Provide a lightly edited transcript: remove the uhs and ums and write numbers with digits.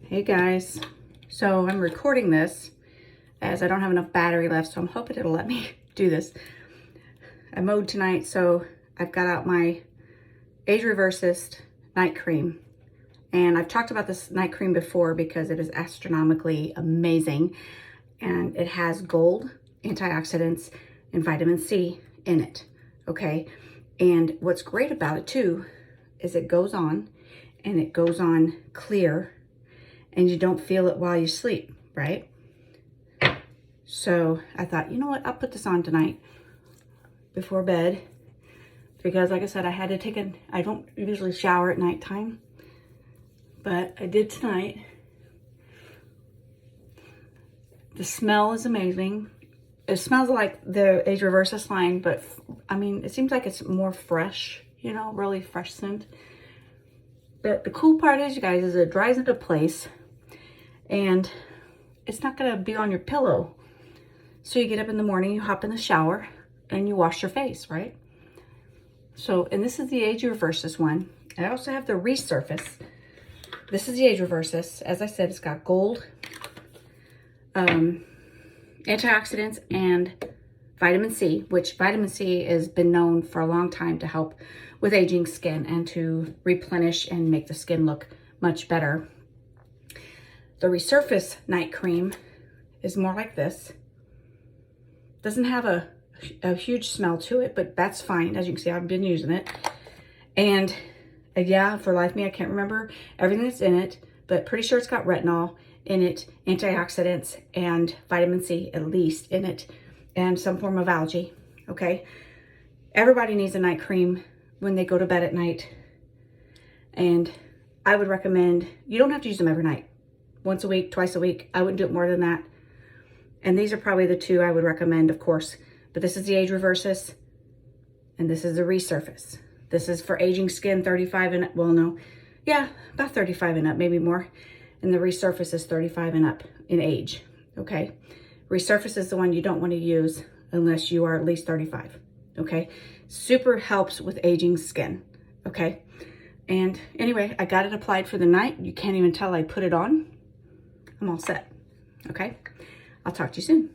Hey guys, so I'm recording this as I don't have enough battery left, so I'm hoping it'll let me do this. I mowed tonight, so I've got out my Age Reversest night cream, and I've talked about this night cream before because it is astronomically amazing, and it has gold, antioxidants, and vitamin C in it, okay? And what's great about it too is it goes on, and it goes on clear, and you don't feel it while you sleep, right? So I thought, you know what, I'll put this on tonight before bed because like I said, I don't usually shower at nighttime, but I did tonight. The smell is amazing. It smells like the Age Reversest line, but I mean, it seems like it's more fresh, you know, really fresh scent. But the cool part is, you guys, is it dries into place and it's not gonna be on your pillow. So you get up in the morning, you hop in the shower and you wash your face, right? So, and this is the Age Reversest one. I also have the Resurface. This is the Age Reversest. As I said, it's got gold, antioxidants, and vitamin C, which vitamin C has been known for a long time to help with aging skin and to replenish and make the skin look much better. The Resurface night cream is more like this. Doesn't have a huge smell to it, but that's fine. As you can see, I've been using it. And yeah, for life me, I can't remember everything that's in it, but pretty sure it's got retinol in it, antioxidants, and vitamin C at least in it, and some form of algae, okay? Everybody needs a night cream when they go to bed at night. And I would recommend, you don't have to use them every night. Once a week, twice a week. I wouldn't do it more than that. And these are probably the two I would recommend, of course. But this is the Age Reversest, and this is the Resurface. This is for aging skin, 35 and up. Well, no. Yeah, about 35 and up, maybe more. And the Resurface is 35 and up in age, okay? Resurface is the one you don't want to use unless you are at least 35, okay? Super helps with aging skin, okay? And anyway, I got it applied for the night. You can't even tell I put it on. I'm all set, okay? I'll talk to you soon.